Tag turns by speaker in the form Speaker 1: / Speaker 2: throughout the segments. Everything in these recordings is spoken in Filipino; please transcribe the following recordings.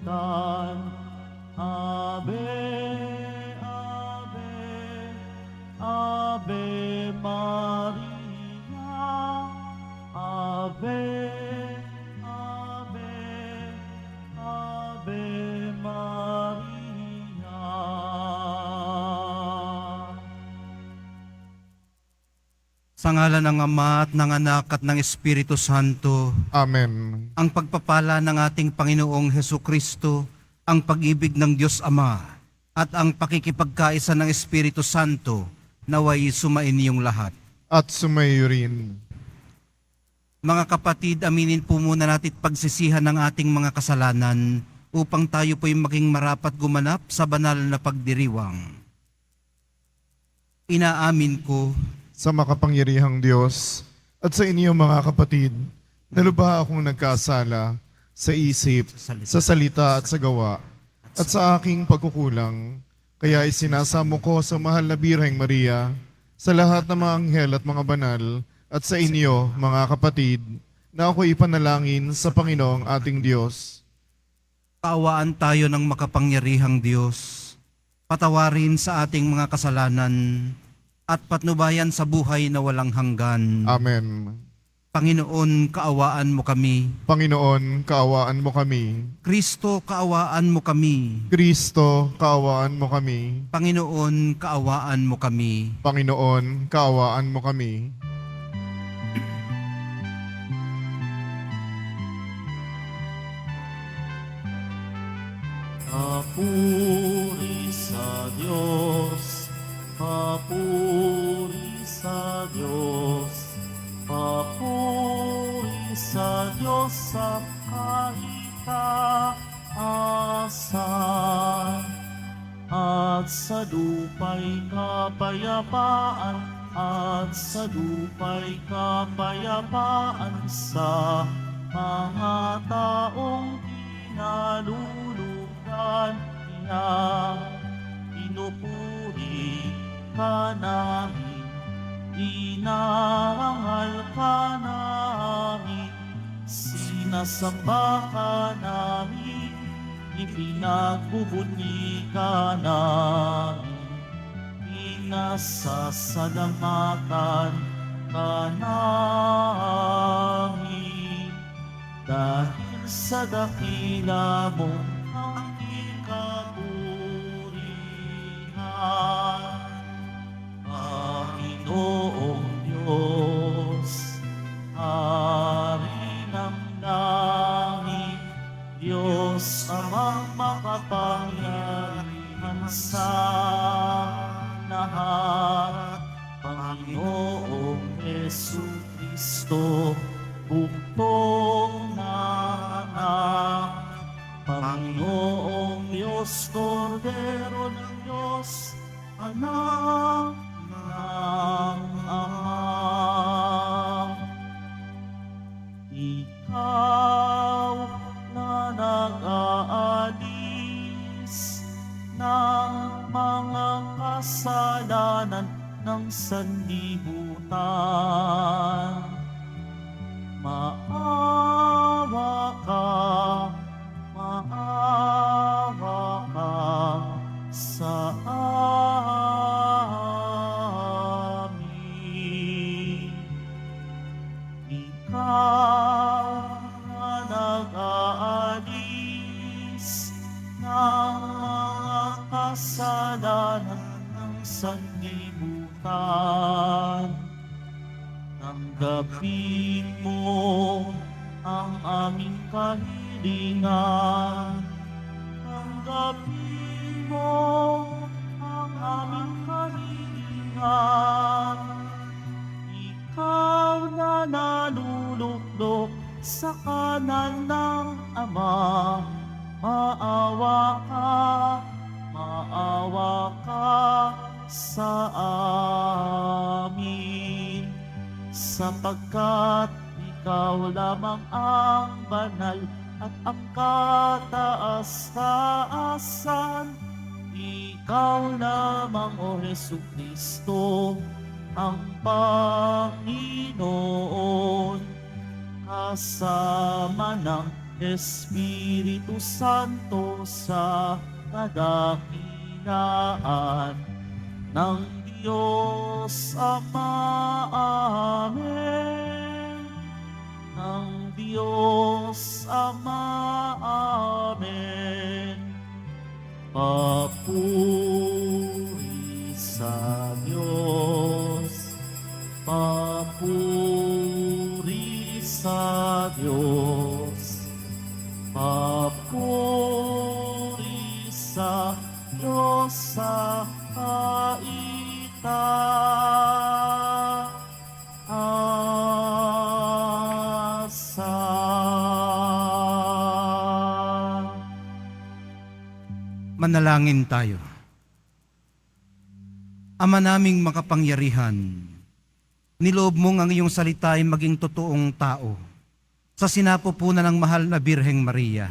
Speaker 1: lubugan. Ave, Ave, Ave Maria. Ave, Ave, Ave Maria.
Speaker 2: Sa ngalan ng Ama at ng Anak at ng Espiritu Santo,
Speaker 3: Amen.
Speaker 2: ang pagpapala ng ating Panginoong Hesukristo, ang pag-ibig ng Diyos Ama, at ang pakikipagkaisa ng Espiritu Santo, naway sumainiyong lahat.
Speaker 3: At sumayo rin.
Speaker 2: Mga kapatid, aminin po muna natin pagsisihan ng ating mga kasalanan upang tayo po'y maging marapat gumanap sa banal na pagdiriwang. Inaamin ko
Speaker 3: Sa makapangyarihang Diyos at sa inyo mga kapatid, nalubha akong nagkasala sa isip, sa salita at sa gawa, at sa aking pagkukulang. Kaya isinasamo ko sa mahal na Birheng Maria, sa lahat ng mga anghel at mga banal, at sa inyo mga kapatid, na ako ipanalangin sa Panginoong ating Diyos.
Speaker 2: kaawaan tayo ng makapangyarihang Diyos, patawarin sa ating mga kasalanan, at patnubayan sa buhay na walang hanggan.
Speaker 3: Amen.
Speaker 2: Panginoon, kaawaan mo kami.
Speaker 3: Panginoon, kaawaan mo kami.
Speaker 2: Kristo, kaawaan mo kami.
Speaker 3: Kristo, kaawaan mo kami.
Speaker 2: Panginoon, kaawaan mo kami.
Speaker 3: Panginoon, kaawaan mo kami.
Speaker 1: Papuri sa Diyos, papuri sa Diyos, papuri sa Diyos sa kaitaasan, at sa lupa'y kapayapaan, at sa lupa'y kapayapaan sa mga taong kinalulugan niya. Pinupuri ka namin, inarangal ka namin, sinasamba ka namin, ipinagbubunyi ka namin, pinasasalamatan ka namin, dahil sa dakila mong aking kapurihan. Panginoong Diyos, Hari ng langit, Diyos amang makapangyarihan sa lahat, Panginoong Jesucristo, buktong na anak, Panginoong Diyos, Kordero ng Diyos, anak ng Ama. Ikaw na nag-aalis ng mga kasalanan ng sanlibutan, maawa ka, maawa ka sa amin. Ikaw na nag-aalis ng mga kasalanan ng sanlibutan, tanggapin mo ang aming kahilingan. Tanggapin mo ang aming kahilingan. Ikaw na naluluklok sa kanan ng Ama, maawa ka sa amin, sapagkat ikaw lamang ang banal at ang kataas-taasan. Ikaw lamang, O Jesucristo, ang Panginoon, kasama ng Espiritu Santo sa kadakilaan ng Diyos Ama. Amen. Ng Diyos Ama. Amen. Papuri sa Diyos. Papuri sa Diyos. Papuri sa Diyos sa kaitaasan.
Speaker 2: Manalangin tayo. Ama naming makapangyarihan, niloob mong ang iyong salita ay maging totoong tao. Sa sinapupunan ng mahal na Birheng Maria,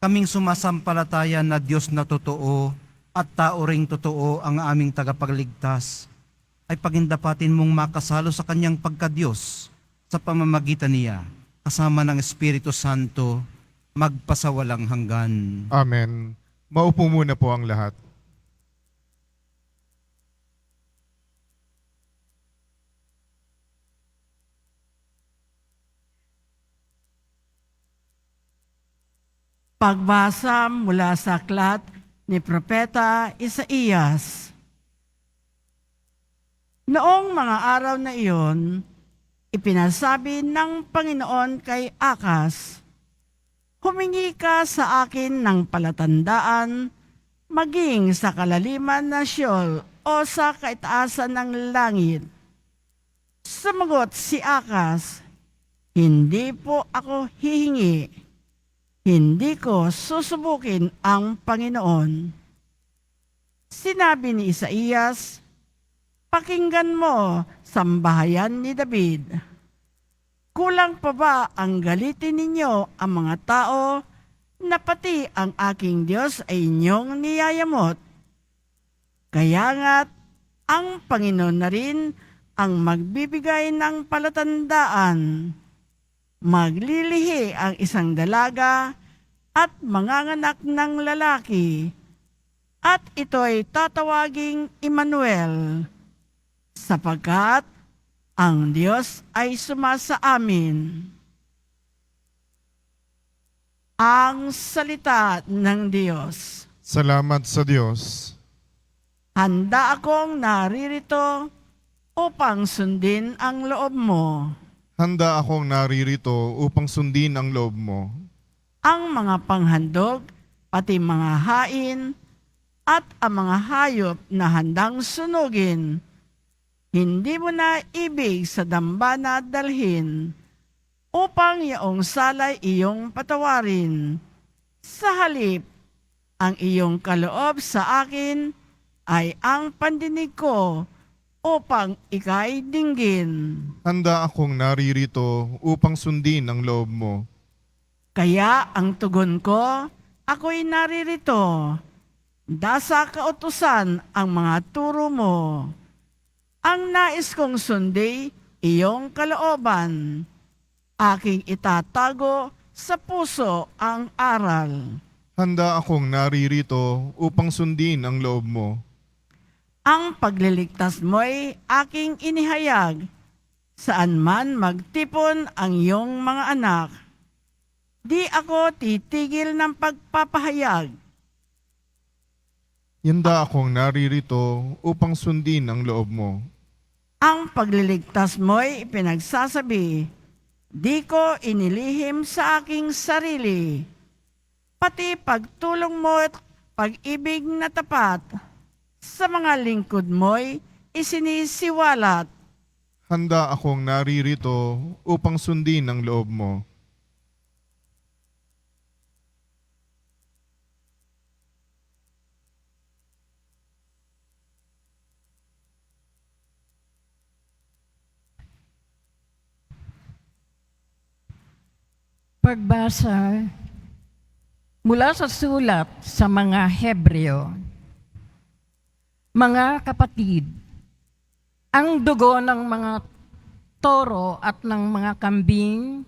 Speaker 2: kaming sumasampalataya na Diyos na totoo at tao ring totoo ang aming tagapagligtas, ay pagindapatin mong makasalo sa kanyang pagkadiyos sa pamamagitan niya, kasama ng Espiritu Santo, magpasawalang hanggan.
Speaker 3: Amen. Maupo muna po ang lahat.
Speaker 4: Pagbasa mula sa aklat ni Propeta Isaías. Noong mga araw na iyon, ipinasabi ng Panginoon kay Akas, "Humingi ka sa akin ng palatandaan, maging sa kalaliman ng Sheol o sa kaitaasan ng langit." Sumagot si Akas, "Hindi po ako hihingi. Hindi ko susubukin ang Panginoon." Sinabi ni Isaías, "Pakinggan mo, sambahayan ni David. Kulang pa ba ang galitin ninyo ang mga tao na pati ang aking Diyos ay inyong niyayamot? Kaya nga't ang Panginoon na rin ang magbibigay ng palatandaan. Maglilihi ang isang dalaga at manganganak ng lalaki, at ito'y tatawaging Emmanuel, sapagkat ang Diyos ay sumasa amin." Ang salita ng Diyos.
Speaker 3: Salamat sa Diyos.
Speaker 4: Handa akong naririto upang sundin ang loob mo.
Speaker 3: Handa akong naririto upang sundin ang loob mo.
Speaker 4: Ang mga panghandog, pati mga hain, at ang mga hayop na handang sunugin, hindi mo na ibig sa dambana dalhin, upang yaong salay iyong patawarin. Sa halip, ang iyong kaloob sa akin ay ang pandinig ko, upang ika'y dinggin.
Speaker 3: Handa akong naririto upang sundin ang loob mo.
Speaker 4: Kaya ang tugon ko, ako'y naririto. Dasa kautusan ang mga turo mo. Ang nais kong sundi, iyong kalooban. Aking itatago sa puso ang aral.
Speaker 3: Handa akong naririto upang sundin ang loob mo.
Speaker 4: Ang pagliligtas mo'y aking inihayag, saan man magtipon ang iyong mga anak. Di ako titigil ng pagpapahayag.
Speaker 3: Handa akong naririto upang sundin ang loob mo.
Speaker 4: Ang pagliligtas mo'y pinagsasabi, di ko inilihim sa aking sarili. Pati pagtulong mo at pag-ibig na tapat, sa mga lingkod mo'y isinisiwalat.
Speaker 3: Handa akong naririto upang sundin ang loob mo.
Speaker 5: Pagbasa mula sa sulat sa mga Hebreo. Mga kapatid, ang dugo ng mga toro at ng mga kambing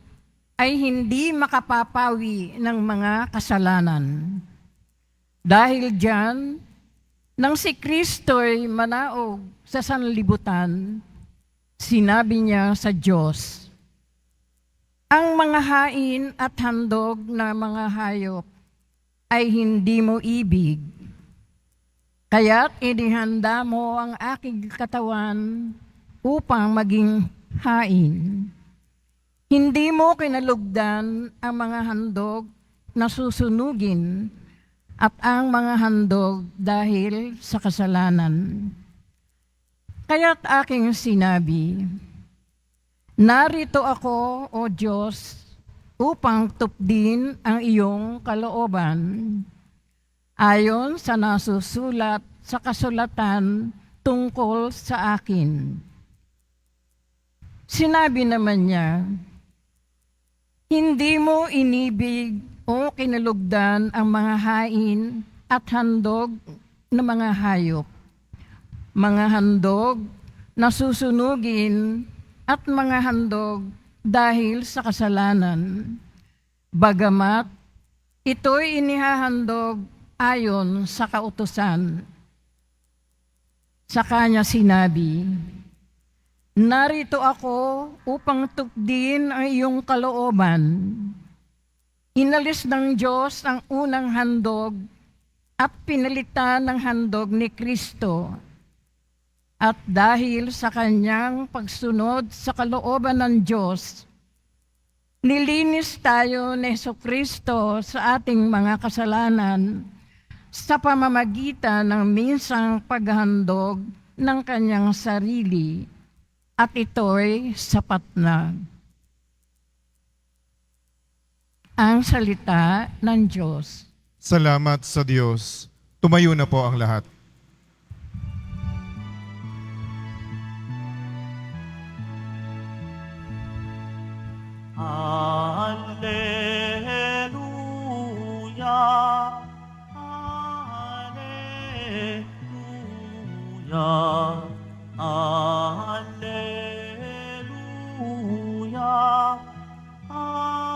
Speaker 5: ay hindi makapapawi ng mga kasalanan. Dahil diyan, nang si Kristo'y manaog sa sanlibutan, sinabi niya sa Diyos, ang mga hain at handog na mga hayop ay hindi mo ibig. Kaya't inihanda mo ang aking katawan upang maging hain. Hindi mo kinalugdan ang mga handog na susunugin at ang mga handog dahil sa kasalanan. Kaya't aking sinabi, narito ako, O Diyos, upang tupdin ang iyong kalooban. Ayon sa nasusulat sa kasulatan tungkol sa akin. Sinabi naman niya, hindi mo inibig o kinalugdan ang mga hain at handog na mga hayop, mga handog na susunugin at mga handog dahil sa kasalanan. Bagamat ito'y inihahandog ayon sa kautusan. Sa kanya sinabi, narito ako upang tupdin ang iyong kalooban. Inalis ng Diyos ang unang handog at pinalitan ng handog ni Kristo. At dahil sa kanyang pagsunod sa kalooban ng Diyos, nilinis tayo ni Jesucristo sa ating mga kasalanan sa pamamagitan ng minsang paghandog ng kanyang sarili, at ito'y sapat na. Ang salita ng Diyos.
Speaker 3: Salamat sa Diyos. Tumayo na po ang lahat.
Speaker 1: Alleluia, Alleluia, Alleluia, Alleluia.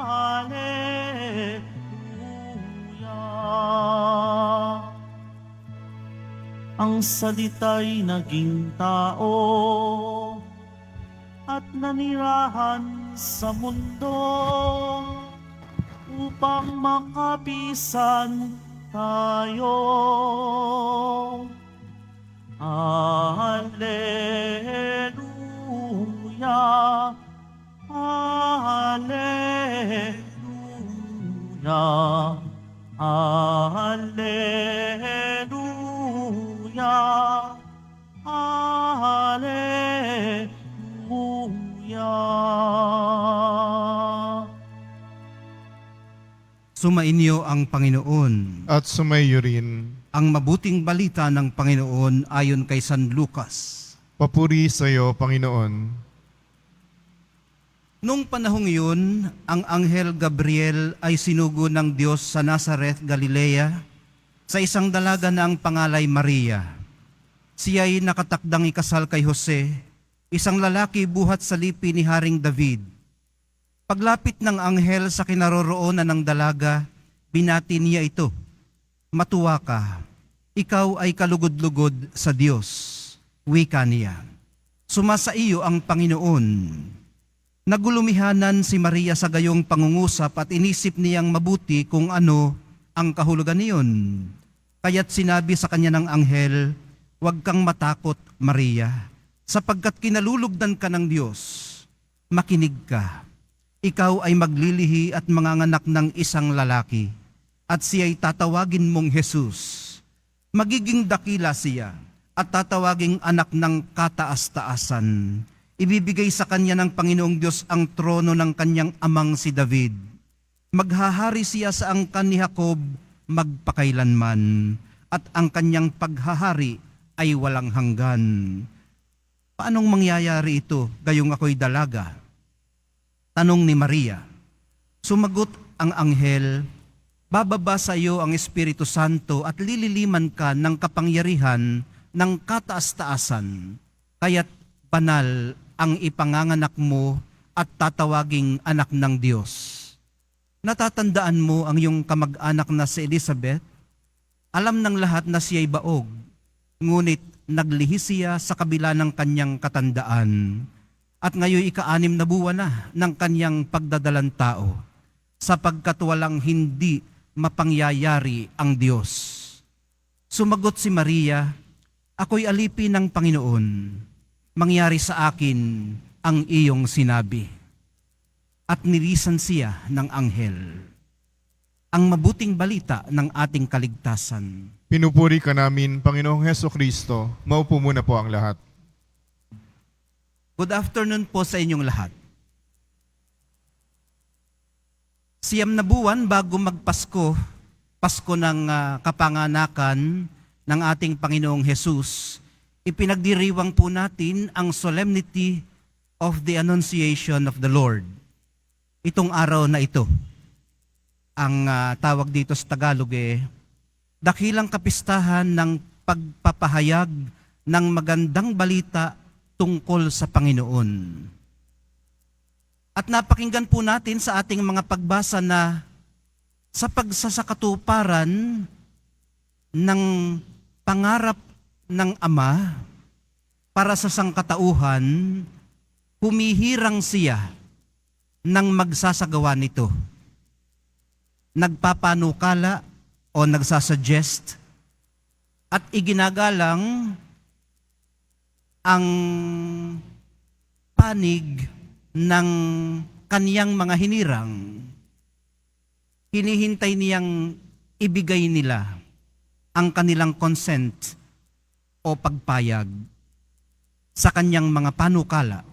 Speaker 1: Ang salita'y naging tao at nanirahan sa mundo upang makapisan tayo. Alleluia, Alleluia, Alleluia, Alleluia.
Speaker 2: Sumainyo ang Panginoon.
Speaker 3: At sumayo rin.
Speaker 2: Ang mabuting balita ng Panginoon ayon kay San Lucas.
Speaker 3: Papuri sa iyo, Panginoon.
Speaker 2: Nung panahong iyon, ang anghel Gabriel ay sinugo ng Diyos sa Nazareth, Galilea, sa isang dalaga na ang pangalay Maria. Siya ay nakatakdang ikasal kay Jose, isang lalaki buhat sa lipi ni Haring David. Paglapit ng anghel sa kinaroroonan ng dalaga, binati niya ito, matuwa ka, ikaw ay kalugod-lugod sa Diyos, wika niya. Sumasa iyo ang Panginoon. Nagulumihanan si Maria sa gayong pangungusap at inisip niyang mabuti kung ano ang kahulugan niyon. Kaya't sinabi sa kanya ng anghel, huwag kang matakot, Maria, sapagkat kinalulugdan ka ng Diyos. Makinig ka. Ikaw ay maglilihi at manganganak ng isang lalaki, at siya'y tatawagin mong Jesus. Magiging dakila siya, at tatawaging anak ng kataas-taasan. Ibibigay sa kanya ng Panginoong Diyos ang trono ng kanyang amang si David. Maghahari siya sa angkan ni Jacob magpakailanman, at ang kanyang paghahari ay walang hanggan. Paanong mangyayari ito, gayong ako'y dalaga? Tanong ni Maria. Sumagot ang anghel, bababa sa iyo ang Espiritu Santo at lililiman ka ng kapangyarihan ng kataas-taasan, kaya't banal ang ipanganganak mo at tatawaging anak ng Diyos. Natatandaan mo ang iyong kamag-anak na si Elizabeth? Alam ng lahat na siya'y baog, ngunit naglihi siya sa kabila ng kanyang katandaan. At ngayon 6 na buwan na ng kanyang pagdadalang tao, sapagkat walang hindi mapangyayari ang Diyos. Sumagot si Maria, ako'y alipin ng Panginoon, mangyari sa akin ang iyong sinabi. At nilisan siya ng anghel. Ang mabuting balita ng ating kaligtasan.
Speaker 3: Pinupuri ka namin, Panginoong Hesukristo. Maupo muna po ang lahat.
Speaker 2: Good afternoon po sa inyong lahat. 9 na buwan bago magpasko, Pasko ng kapanganakan ng ating Panginoong Jesus, ipinagdiriwang po natin ang Solemnity of the Annunciation of the Lord. Itong araw na ito, ang tawag dito sa Tagalog dakilang kapistahan ng pagpapahayag ng magandang balita tungkol sa Panginoon. At napakinggan po natin sa ating mga pagbasa na sa pagsasakatuparan ng pangarap ng Ama para sa sangkatauhan, humihirang siya ng magsasagawa nito. Nagpapanukala o nagsasuggest at iginagalang ang panig ng kaniyang mga hinirang. Hinihintay niyang ibigay nila ang kanilang consent o pagpayag sa kaniyang mga panukala.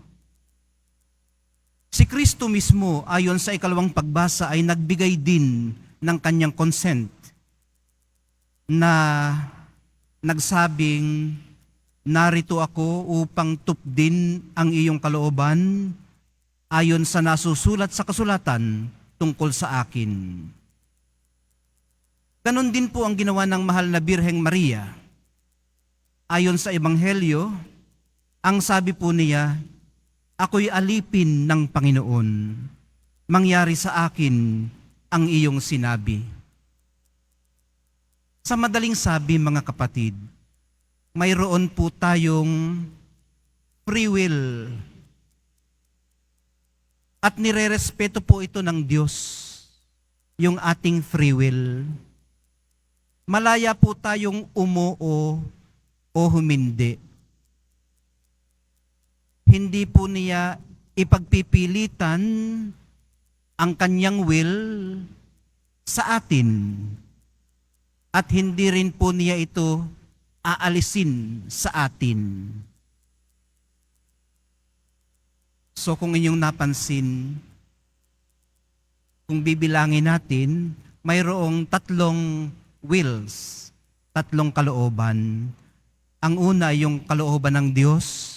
Speaker 2: Si Kristo mismo, ayon sa 2 pagbasa, ay nagbigay din ng kaniyang consent na nagsabing, narito ako upang tupdin ang iyong kalooban ayon sa nasusulat sa kasulatan tungkol sa akin. Ganon din po ang ginawa ng mahal na Birheng Maria. Ayon sa Ebanghelyo, ang sabi po niya, ako'y alipin ng Panginoon, mangyari sa akin ang iyong sinabi. Sa madaling sabi, mga kapatid, mayroon po tayong free will. At nirerespeto po ito ng Diyos, yung ating free will. Malaya po tayong umuo o humindi. Hindi po niya ipagpipilitan ang kanyang will sa atin. At hindi rin po niya ito aalisin sa atin. So kung inyong napansin, kung bibilangin natin, mayroong 3 wills, 3 kalooban. Ang una yung kalooban ng Diyos.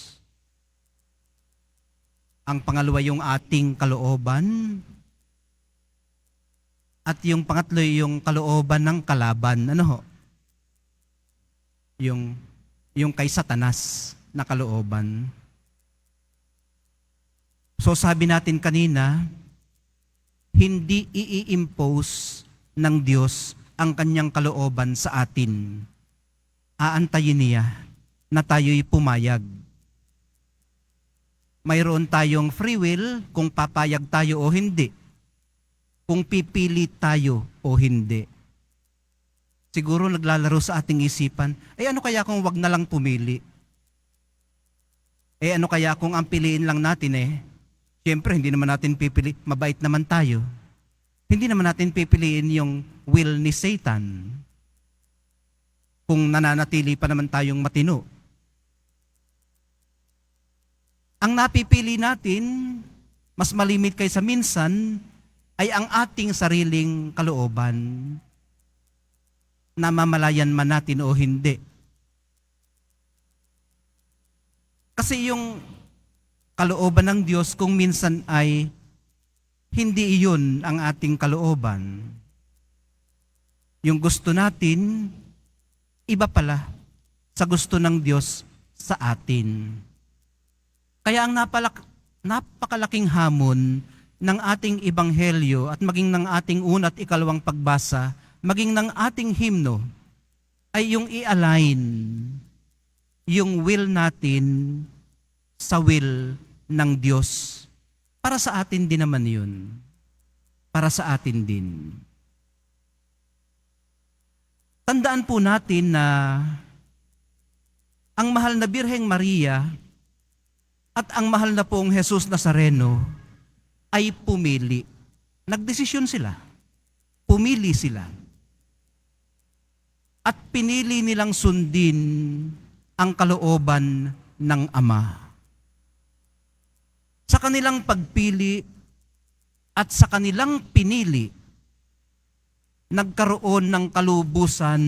Speaker 2: Ang pangalawa yung ating kalooban. At yung pangatlo yung kalooban ng kalaban. Ano ho? Yung kay Satanas na kalooban. So sabi natin kanina, hindi i-impose ng Diyos ang kanyang kalooban sa atin. Aantayin niya na tayo'y pumayag. Mayroon tayong free will kung papayag tayo o hindi. Kung pipili tayo o hindi. Siguro naglalaro sa ating isipan, ano kaya kung wag na lang pumili? Ano kaya kung ang piliin lang natin siyempre hindi naman natin pipili, mabait naman tayo. Hindi naman natin pipiliin yung will ni Satan. Kung nananatili pa naman tayong matino. Ang napipili natin, mas malimit kaysa minsan, ay ang ating sariling kalooban. Namamalayan man natin o hindi. Kasi yung kalooban ng Diyos kung minsan ay hindi iyon ang ating kalooban. Yung gusto natin, iba pala sa gusto ng Diyos sa atin. Kaya ang napakalaking hamon ng ating ebanghelyo at maging ng ating una at ikalawang pagbasa, maging ng ating himno, ay yung i-align yung will natin sa will ng Diyos. Para sa atin din naman yun. Para sa atin din. Tandaan po natin na ang mahal na Birheng Maria at ang mahal na pong Jesus Nazareno ay pumili. Nagdesisyon sila. Pumili sila. At pinili nilang sundin ang kalooban ng Ama. Sa kanilang pagpili at sa kanilang pinili, nagkaroon ng kalubusan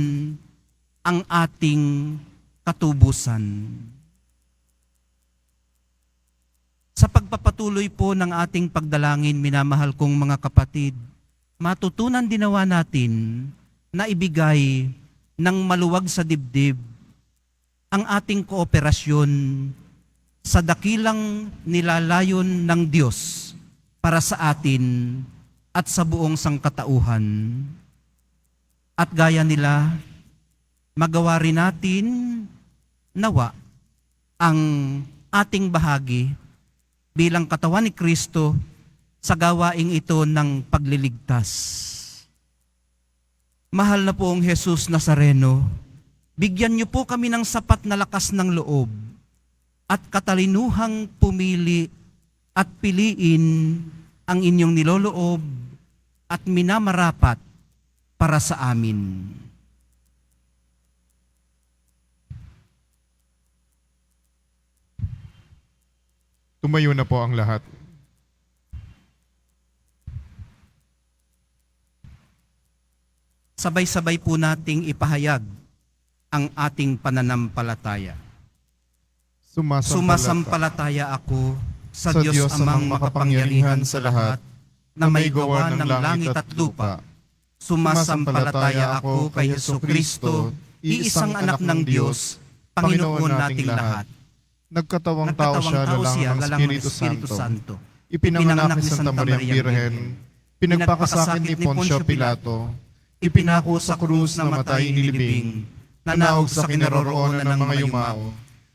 Speaker 2: ang ating katubusan. Sa pagpapatuloy po ng ating pagdalangin, minamahal kong mga kapatid, matutunan dinawa natin na ibigay ng maluwag sa dibdib ang ating kooperasyon sa dakilang nilalayon ng Diyos para sa atin at sa buong sangkatauhan. At gaya nila, magawa rin natin nawa ang ating bahagi bilang katawan ni Kristo sa gawaing ito ng pagliligtas. Mahal na poong Jesus Nazareno, bigyan niyo po kami ng sapat na lakas ng loob at katalinuhang pumili at piliin ang inyong niloloob at minamarapat para sa amin.
Speaker 3: Tumayo na po ang lahat.
Speaker 2: Sabay-sabay po nating ipahayag ang ating pananampalataya. Sumasampalataya ako sa Diyos amang makapangyarihan sa lahat, na may gawa ng langit at lupa. Sumasampalataya ako kay Jesucristo, iisang anak ng Diyos, Panginoon nating lahat.
Speaker 3: Nagkatawang tao siya, lalang ng Espiritu Santo. Ipinanganak ni Santa Maria Birhen, pinagpakasakit ni Poncio Pilato, ipinako sa krus na matay inilibing, nanaog sa kinaroroonan ng mga yumao,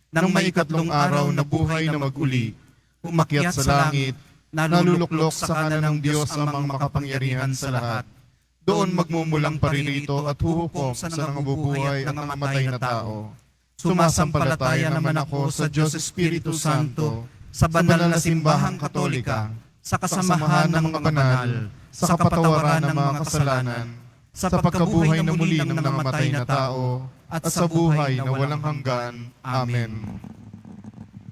Speaker 3: nang may ikatlong araw na buhay na mag-uli, umakyat sa langit, naluluklok sa kanan ng Diyos amang makapangyarihan sa lahat. Doon magmumulang paririto at huhukom sa nangabubuhay at nangamatay na tao. Sumasampalataya naman ako sa Diyos Espiritu Santo, sa banal na simbahang katolika, sa kasamahan ng mga banal, sa kapatawaran ng mga kasalanan, sa pagkabuhay na muli ng nangamatay na tao, at sa buhay na walang hanggan. Amen.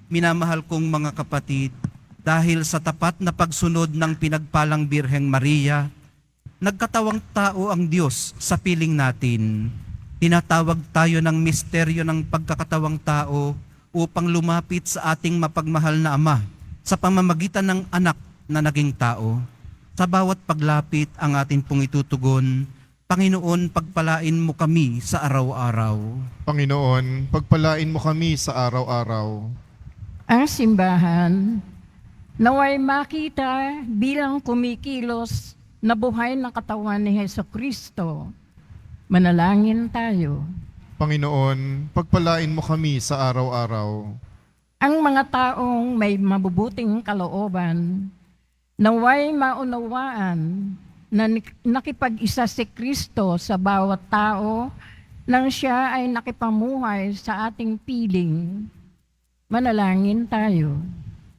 Speaker 2: Minamahal kong mga kapatid, dahil sa tapat na pagsunod ng pinagpalang Birheng Maria, nagkatawang tao ang Diyos sa piling natin. Tinatawag tayo ng misteryo ng pagkakatawang tao upang lumapit sa ating mapagmahal na Ama sa pamamagitan ng anak na naging tao. Sa bawat paglapit ang atin pong itutugon, Panginoon, pagpalain mo kami sa araw-araw.
Speaker 3: Panginoon, pagpalain mo kami sa araw-araw.
Speaker 5: Ang simbahan, naway makita bilang kumikilos na buhay ng katawan ni Jesucristo. Manalangin tayo.
Speaker 3: Panginoon, pagpalain mo kami sa araw-araw.
Speaker 5: Ang mga taong may mabubuting kalooban, naway maunawaan na nakipag-isa si Kristo sa bawat tao nang siya ay nakipamuhay sa ating piling. Manalangin tayo.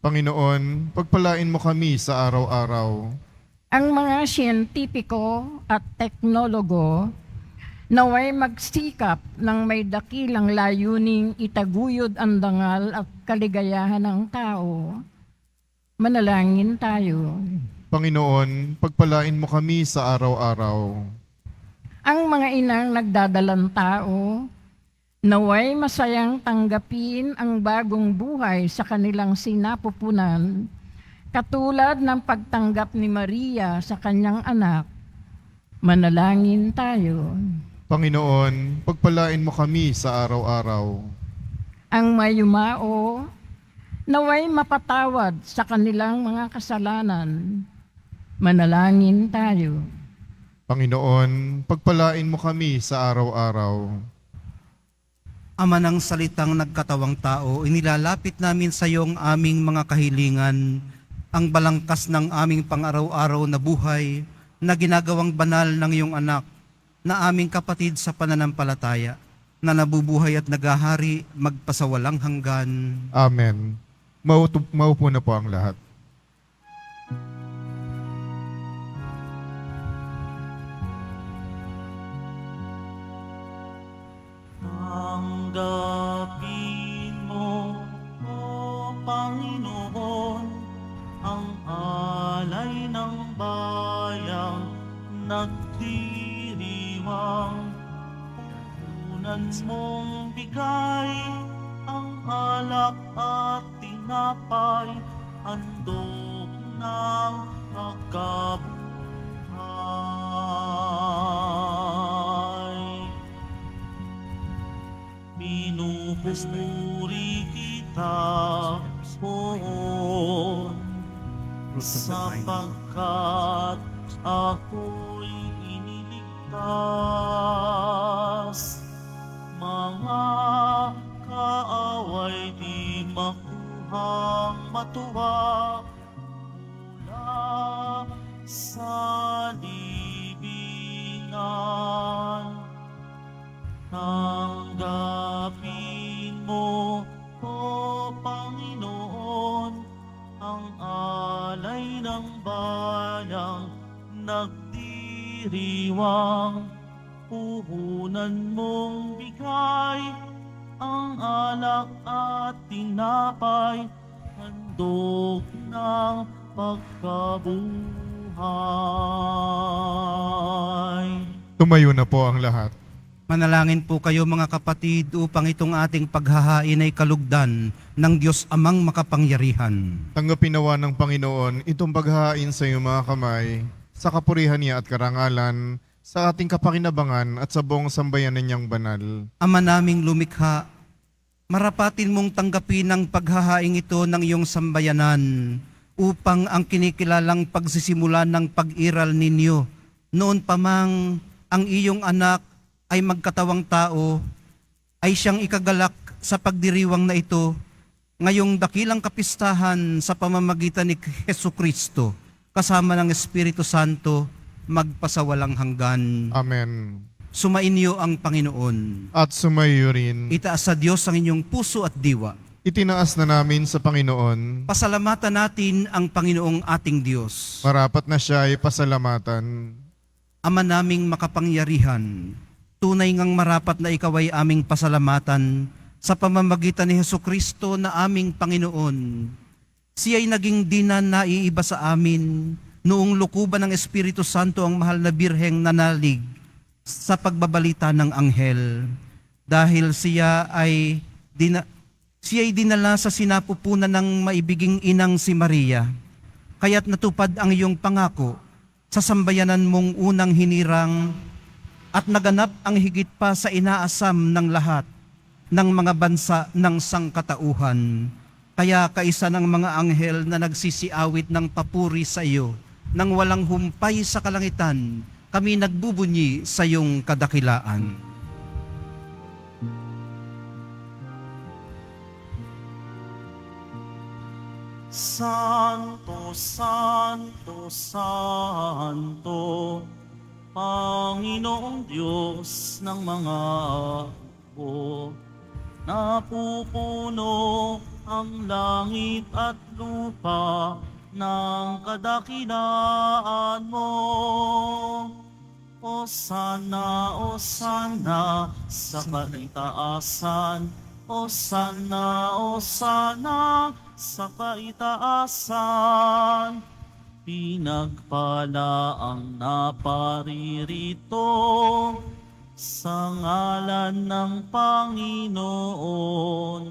Speaker 3: Panginoon, pagpalain mo kami sa araw-araw.
Speaker 5: Ang mga siyentipiko at teknologo naway magsikap ng may dakilang layuning itaguyod ang dangal at kaligayahan ng tao. Manalangin tayo.
Speaker 3: Panginoon, pagpalain mo kami sa araw-araw.
Speaker 5: Ang mga inang nagdadalang tao, naway masayang tanggapin ang bagong buhay sa kanilang sinapupunan, katulad ng pagtanggap ni Maria sa kanyang anak. Manalangin tayo.
Speaker 3: Panginoon, pagpalain mo kami sa araw-araw.
Speaker 5: Ang mayumao, naway mapatawad sa kanilang mga kasalanan. Manalangin tayo.
Speaker 3: Panginoon, pagpalain mo kami sa araw-araw.
Speaker 2: Ama ng salitang nagkatawang tao, inilalapit namin sa iyo ang aming mga kahilingan, ang balangkas ng aming pang-araw-araw na buhay na ginagawang banal ng iyong anak, na aming kapatid sa pananampalataya, na nabubuhay at nagahari magpasawalang hanggan.
Speaker 3: Amen. Maupo na po ang lahat.
Speaker 1: Tanggapin mo, O Panginoon, ang alay ng bayang nagdiriwang. Punan mong bigay ang alak at tinapay, handog ng pagkabuhay. Pinupuri kita, Poon, sapagkat ako'y iniligtas. Mga kaaway di makuhang matuwa mula sa libingan. Tanggapin mo, O Panginoon, ang alay ng bayang nagdiriwang. Puhunan mong bigay ang alak at tinapay, handog ng pagkabuhay.
Speaker 3: Tumayo na po ang lahat.
Speaker 2: Manalangin po kayo mga kapatid upang itong ating paghahain ay kalugdan ng Diyos Amang makapangyarihan.
Speaker 3: Tanggapin nawa ng Panginoon itong paghahain sa iyong mga kamay, sa kapurihan niya at karangalan, sa ating kapakinabangan at sa buong sambayanan niyang banal.
Speaker 2: Ama naming lumikha, marapatin mong tanggapin ang paghahaing ito ng iyong sambayanan upang ang kinikilalang pagsisimula ng pag-iral ninyo noon pa mang ang iyong anak ay magkatawang tao, ay siyang ikagalak sa pagdiriwang na ito ngayong dakilang kapistahan sa pamamagitan ni Jesucristo kasama ng Espiritu Santo magpasawalang hanggan.
Speaker 3: Amen.
Speaker 2: Sumainyo ang Panginoon.
Speaker 3: At sumayo rin.
Speaker 2: Itaas sa Diyos ang inyong puso at diwa.
Speaker 3: Itinaas na namin sa Panginoon.
Speaker 2: Pasalamatan natin ang Panginoong ating Diyos.
Speaker 3: Marapat na siya ay pasalamatan.
Speaker 2: Ama naming makapangyarihan, tunay ngang marapat na ikaw ay aming pasalamatan sa pamamagitan ni Jesucristo na aming Panginoon. Siya'y naging dinan na iiba sa amin noong lukuban ng Espiritu Santo ang mahal na birheng nanalig sa pagbabalita ng anghel. Dahil siya'y dinala sa sinapupunan ng maibiging inang si Maria. Kaya't natupad ang iyong pangako sa sambayanan mong unang hinirang at naganap ang higit pa sa inaasam ng lahat ng mga bansa ng sangkatauhan. Kaya kaisa ng mga anghel na nagsisiawit ng papuri sa iyo, nang walang humpay sa kalangitan, kami nagbubunyi sa iyong kadakilaan.
Speaker 1: Santo, Santo, Santo, Panginoong Diyos ng mga hukbo, napupuno ang langit at lupa ng kadakilaan mo. Osana, Osana sa kaitaasan, Osana, Osana sa kaitaasan. Pinagpala ang naparirito sa ngalan ng Panginoon.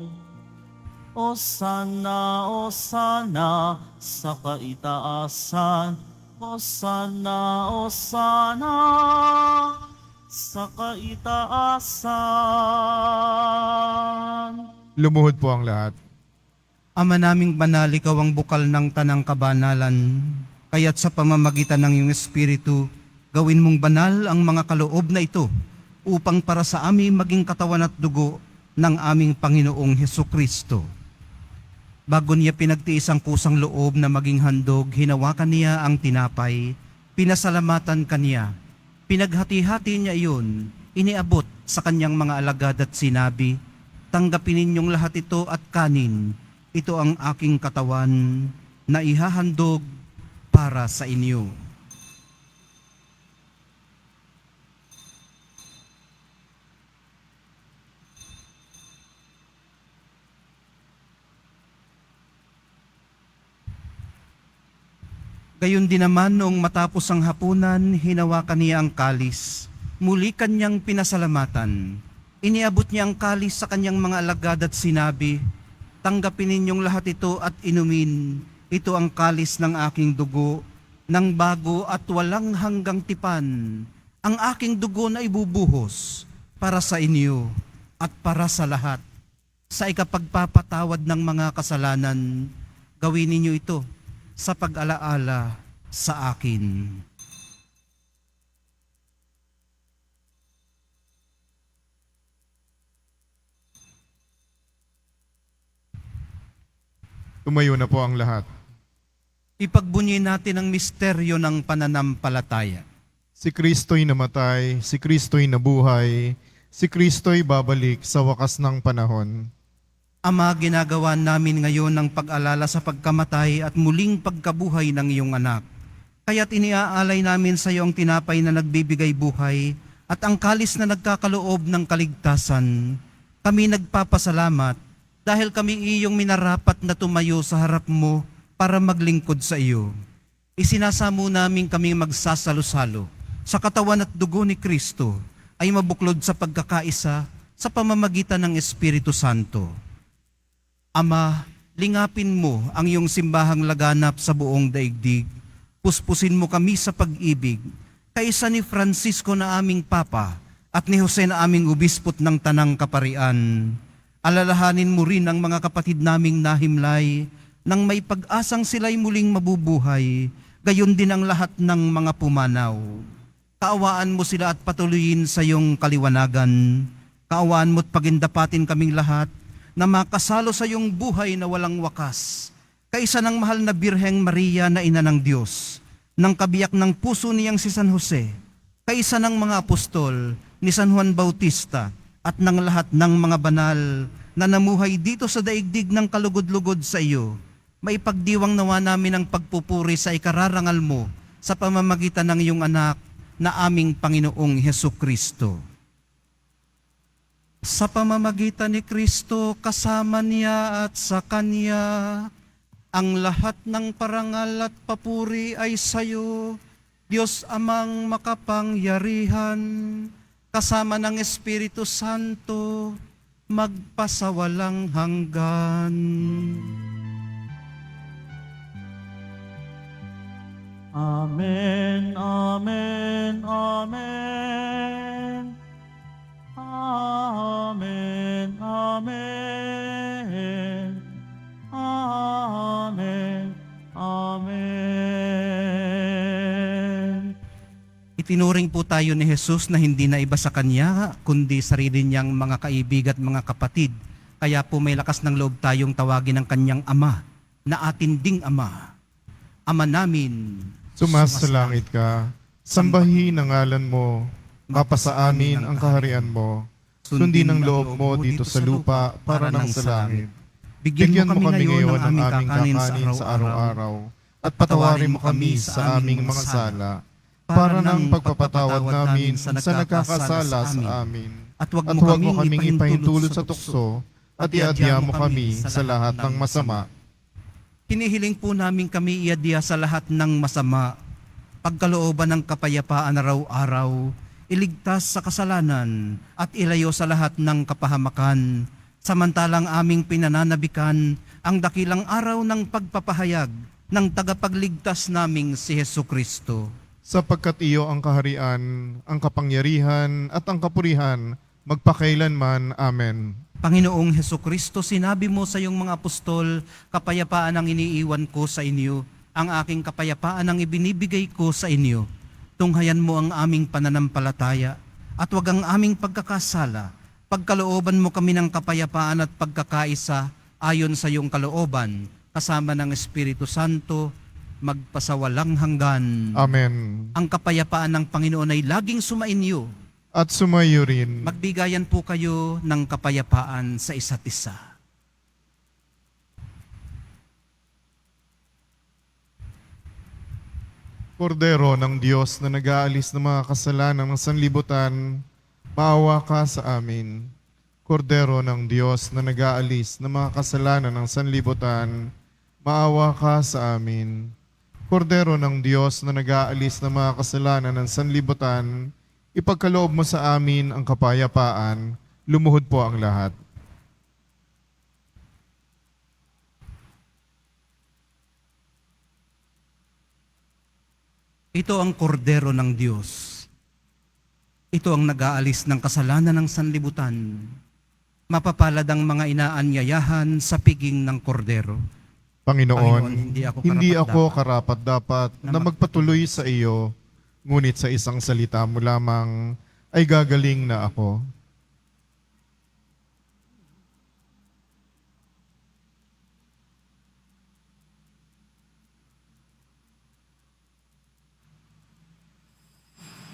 Speaker 1: Osana, Osana sa kaitaasan, Osana, Osana sa kaitaasan.
Speaker 3: Lumuhod po ang lahat.
Speaker 2: Ama naming banal, ikaw ang bukal ng tanang kabanalan, kaya't sa pamamagitan ng iyong Espiritu, gawin mong banal ang mga kaloob na ito upang para sa amin maging katawan at dugo ng aming Panginoong Hesukristo. Bago niya pinagtiis ang kusang loob na maging handog, hinawakan niya ang tinapay, pinasalamatan kaniya, pinaghati-hati niya iyon, iniabot sa kanyang mga alagad at sinabi, "Tanggapin ninyong lahat ito at kanin. Ito ang aking katawan na ihahandog para sa inyo." Gayon din naman noong matapos ang hapunan, hinawakan niya ang kalis. Muli kanyang pinasalamatan. Iniabot niya ang kalis sa kanyang mga alagad at sinabi, "Tanggapin ninyong lahat ito at inumin. Ito ang kalis ng aking dugo, ng bago at walang hanggang tipan. Ang aking dugo na ibubuhos para sa inyo at para sa lahat. Sa ikapagpapatawad ng mga kasalanan, gawin ninyo ito sa pag-alaala sa akin."
Speaker 3: Tumayo na po ang lahat.
Speaker 2: Ipagbunyi natin ang misteryo ng pananampalataya.
Speaker 3: Si Kristo'y namatay, si Kristo'y nabuhay, si Kristo'y babalik sa wakas ng panahon.
Speaker 2: Ama, ginagawa namin ngayon ang pag-alala sa pagkamatay at muling pagkabuhay ng iyong anak. Kaya't iniaalay namin sa iyo ang tinapay na nagbibigay buhay at ang kalis na nagkakaloob ng kaligtasan. Kami nagpapasalamat dahil kami iyong minarapat na tumayo sa harap mo para maglingkod sa iyo. Isinasamo namin kami magsasalo-salo sa katawan at dugo ni Kristo ay mabuklod sa pagkakaisa sa pamamagitan ng Espiritu Santo. Ama, lingapin mo ang iyong simbahang laganap sa buong daigdig. Puspusin mo kami sa pag-ibig, kaisa ni Francisco na aming Papa at ni Jose na aming Obispot ng Tanang Kaparian. Alalahanin mo rin ang mga kapatid naming nahimlay nang may pag-asang sila'y muling mabubuhay, gayon din ang lahat ng mga pumanaw. Kaawaan mo sila at patuloyin sa iyong kaliwanagan. Kaawaan mo't pagindapatin kaming lahat na makasalo sa iyong buhay na walang wakas. Kaisa ng mahal na Birheng Maria na ina ng Diyos, ng kabiyak ng puso niyang si San Jose, kaisa ng mga apostol ni San Juan Bautista, at ng lahat ng mga banal na namuhay dito sa daigdig ng kalugod-lugod sa iyo, maipagdiwang nawa namin ang pagpupuri sa ikararangal mo sa pamamagitan ng iyong anak na aming Panginoong Hesukristo. Sa pamamagitan ni Kristo, kasama niya at sa Kanya, ang lahat ng parangal at papuri ay sa iyo, Diyos Amang makapangyarihan, kasama ng Espiritu Santo, magpasawalang hanggan.
Speaker 1: Amen, amen, amen. Amen, amen. Amen, amen.
Speaker 2: Itinuring po tayo ni Jesus na hindi na iba sa Kanya, kundi sarili niyang mga kaibig at mga kapatid. Kaya po may lakas ng loob tayong tawagin ng Kanyang Ama, na atin ding Ama. Ama namin,
Speaker 3: Sumasalangit ka, sambahin ang ngalan mo, mapasa amin ang kaharian mo, sundin ang loob mo dito sa lupa para nang sa langit.
Speaker 2: Bigyan mo kami ngayon ng aming kakanin sa araw-araw,
Speaker 3: at patawarin mo kami sa aming mga sala, para ng pagpapatawad namin sa nagkakasala sa amin.
Speaker 2: At huwag
Speaker 3: At huwag mo kaming ipahintulot sa tukso, at iadya mo kami sa lahat ng masama.
Speaker 2: Hinihiling po namin kami iadya sa lahat ng masama, pagkalooban ng kapayapaan araw-araw, iligtas sa kasalanan at ilayo sa lahat ng kapahamakan, samantalang aming pinananabikan ang dakilang araw ng pagpapahayag ng tagapagligtas naming si Hesukristo.
Speaker 3: Sapagkat iyo ang kaharian, ang kapangyarihan at ang kapurihan, magpakailanman. Amen.
Speaker 2: Panginoong Heso Kristo, sinabi mo sa iyong mga apostol, kapayapaan ang iniiwan ko sa inyo, ang aking kapayapaan ang ibinibigay ko sa inyo. Tunghayan mo ang aming pananampalataya at wag ang aming pagkakasala. Pagkalooban mo kami ng kapayapaan at pagkakaisa ayon sa iyong kalooban, kasama ng Espiritu Santo, magpasawalang hanggan.
Speaker 3: Amen.
Speaker 2: Ang kapayapaan ng Panginoon ay laging sumainyo.
Speaker 3: At sumayo rin.
Speaker 2: Magbigayan po kayo ng kapayapaan sa isa't isa.
Speaker 3: Kordero ng Diyos na nag-aalis ng mga kasalanan ng sanlibutan, maawa ka sa amin. Kordero ng Diyos na nag-aalis ng mga kasalanan ng sanlibutan, maawa ka sa amin. Kordero ng Diyos na nag-aalis ng mga kasalanan ng sanlibutan, ipagkaloob mo sa amin ang kapayapaan, lumuhod po ang lahat.
Speaker 2: Ito ang kordero ng Diyos. Ito ang nag-aalis ng kasalanan ng sanlibutan. Mapapalad ang mga inaanyayahan sa piging ng kordero.
Speaker 3: Panginoon, hindi ako
Speaker 2: karapat-dapat
Speaker 3: karapat-dapat na magpatuloy sa iyo, ngunit sa isang salita mo lamang ay gagaling na ako.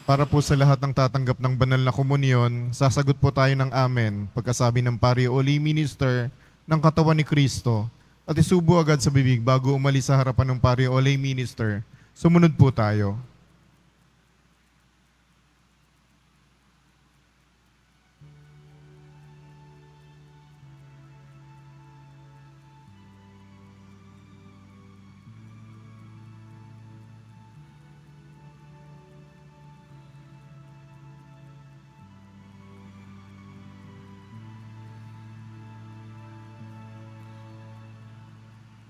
Speaker 3: Para po sa lahat ng tatanggap ng banal na komunyon, sasagot po tayo ng amen pagkasabi ng pari o lay minister ng katawan ni Kristo at isubo agad sa bibig bago umalis sa harapan ng pari o lay minister. Sumunod po tayo.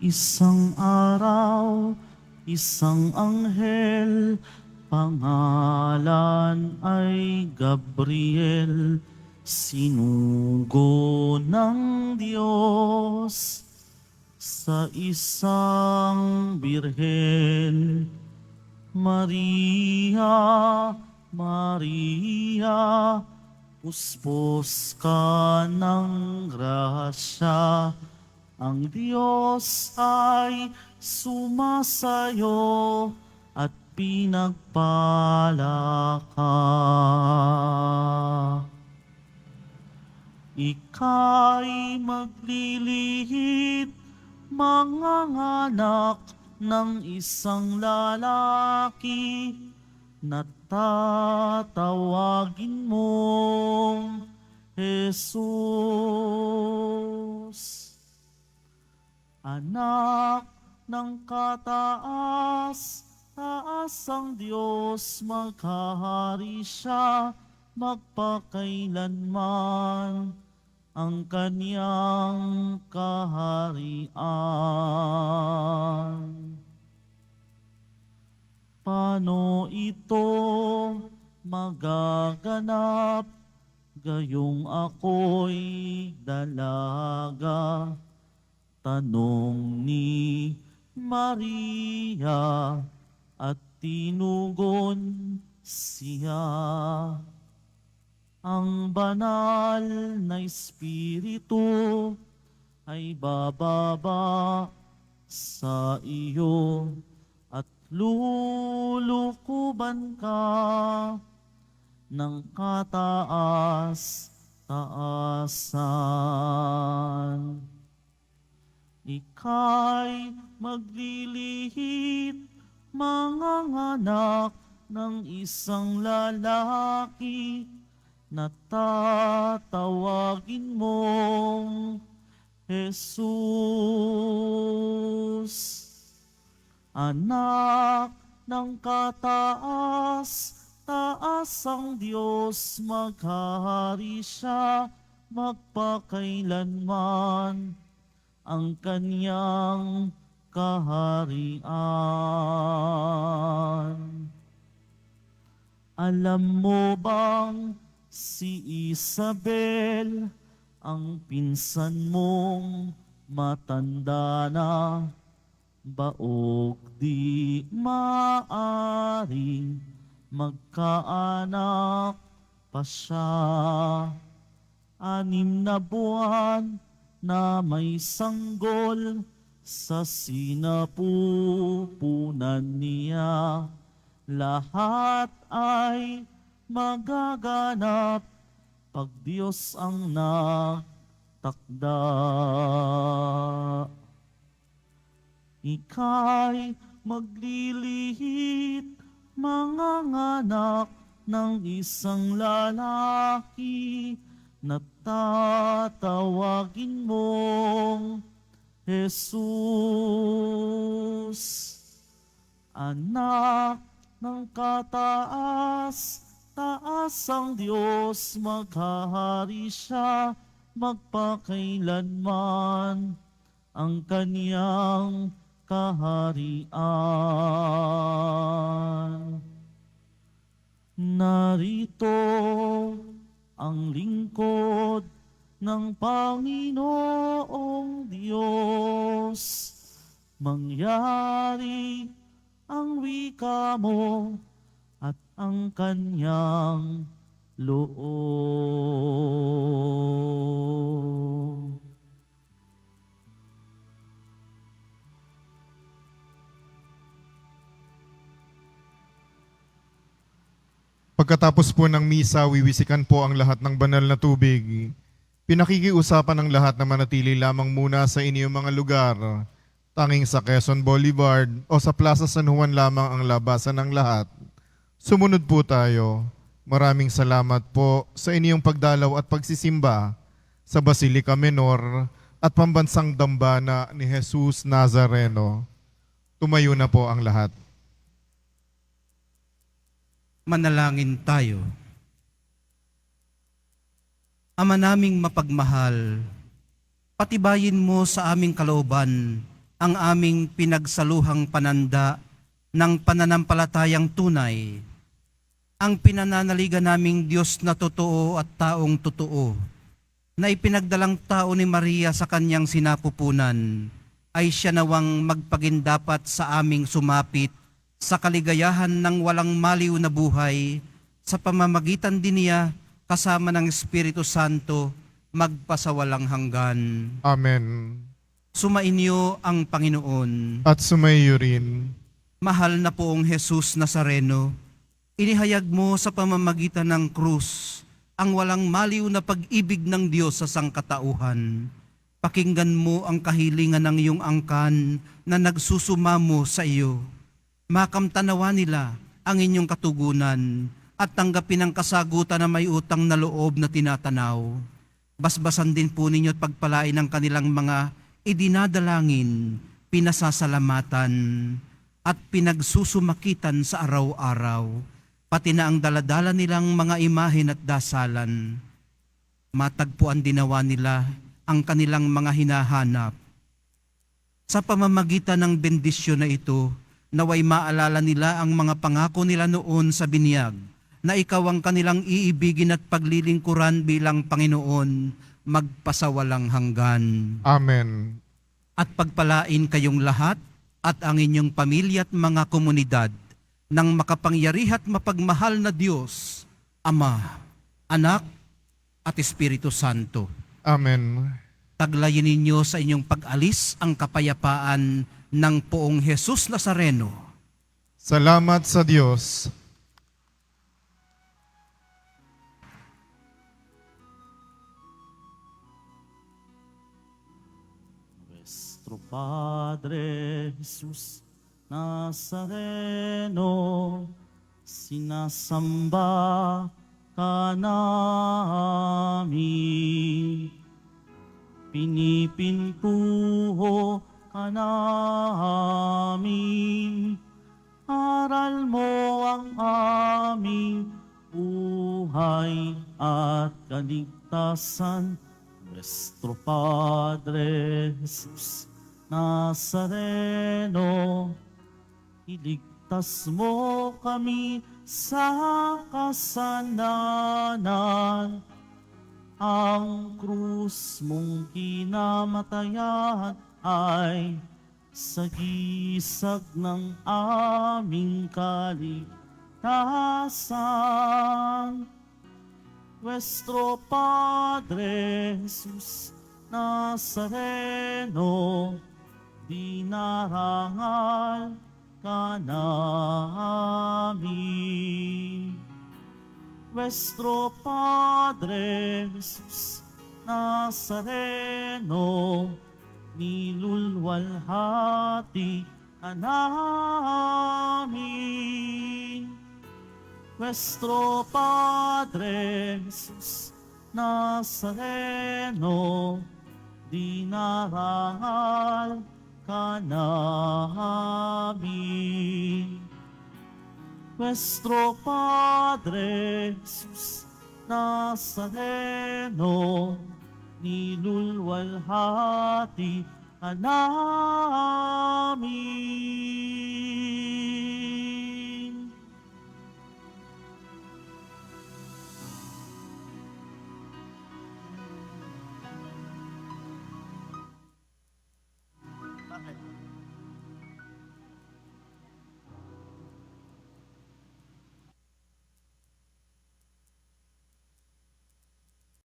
Speaker 1: Isang araw, isang anghel, pangalan ay Gabriel, sinugo ng Diyos sa isang birhen. Maria, Maria, puspos ka ng grasya, ang Diyos ay sumasayo at pinagpala ka. Ika'y maglilihit, manganganak ng isang lalaki na tatawagin mong Jesus. Anak ng kataas, taas ang Diyos, maghahari siya, magpakailanman ang kaniyang kaharian. Paano ito magaganap, gayong ako'y dalaga? Tanong ni Maria at tinugon siya. Ang banal na Espiritu ay bababa sa iyo at lulukuban ka ng kataas-taasan. Ika'y maglilihit, manganganak ng isang lalaki na tatawagin mong Jesus. Anak ng kataas, taas ang Diyos, maghahari siya, magpakailanman ang kaniyang kaharian. Alam mo bang si Isabel ang pinsan mong matanda na, baog di maaring magkaanak pa siya. 6 na buwan na may sanggol sa sinapupunan niya, lahat ay magaganap pag Diyos ang nagtakda. Ika'y maglilihit, manganganak ng isang lalaki na tatawagin mong Jesus. Anak ng kataas-taas ang Diyos, maghahari siya magpakailanman ang kaniyang kaharian. Narito ang lingkod ng Panginoong Diyos, mangyari ang wika mo at ang kanyang loob.
Speaker 3: Pagkatapos po ng misa, wiwisikan po ang lahat ng banal na tubig. Pinakikiusapan ng lahat na manatili lamang muna sa inyong mga lugar. Tanging sa Quezon Boulevard o sa Plaza San Juan lamang ang labasan ng lahat. Sumunod po tayo. Maraming salamat po sa inyong pagdalaw at pagsisimba sa Basilica Menor at Pambansang Dambana ni Jesus Nazareno. Tumayo na po ang lahat.
Speaker 2: Manalangin tayo. Ama naming mapagmahal, patibayin mo sa aming kalooban ang aming pinagsaluhang pananda ng pananampalatayang tunay, ang pinananaligan naming Diyos na totoo at taong totoo, na ipinagdalang tao ni Maria sa kanyang sinapupunan, ay siya nawang magpagindapat sa aming sumapit sa kaligayahan ng walang maliw na buhay, sa pamamagitan din niya kasama ng Espiritu Santo magpasawalang hanggan.
Speaker 3: Amen.
Speaker 2: Sumainyo ang Panginoon.
Speaker 3: At sumaiyo rin.
Speaker 2: Mahal na poong Jesus Nazareno, inihayag mo sa pamamagitan ng krus ang walang maliw na pag-ibig ng Diyos sa sangkatauhan. Pakinggan mo ang kahilingan ng iyong angkan na nagsusumamo sa iyo. Makamtanawa nila ang inyong katugunan at tanggapin ang kasagutan na may utang na loob na tinatanaw. Basbasan din po ninyo at pagpalain ang kanilang mga idinadalangin, pinasasalamatan at pinagsusumakitan sa araw-araw, pati na ang daladala nilang mga imahen at dasalan. Matagpuan dinawa nila ang kanilang mga hinahanap. Sa pamamagitan ng bendisyon na ito, naway maalala nila ang mga pangako nila noon sa binyag, na ikaw ang kanilang iibigin at paglilingkuran bilang Panginoon, magpasawalang hanggan.
Speaker 3: Amen.
Speaker 2: At pagpalain kayong lahat at ang inyong pamilya at mga komunidad ng makapangyarihan at mapagmahal na Diyos, Ama, Anak, at Espiritu Santo.
Speaker 3: Amen.
Speaker 2: Taglayin ninyo sa inyong pag-alis ang kapayapaan ng poong Jesus Nazareno.
Speaker 3: Salamat sa Diyos.
Speaker 1: Nuestro Padre Jesus Nazareno, sinasamba ka namin, pinipintuho ka namin, aral mo ang aming buhay at kaligtasan. Nuestro Padre Jesus Nazareno, iligtas mo kami sa kasalanan Ang krus mong kinamatayan ay sagisag ng aming kaligtasan. Nuestro Padre Jesus Nazareno, dinarangal ka namin. Nuestro Padre Jesus Nazareno, nilulwalhati ka namin. Nuestro Padre Jesus Nazareno, dinarangal ka namin. Nuestro Padre Jesus Nazareno, nilulwalhati ka namin.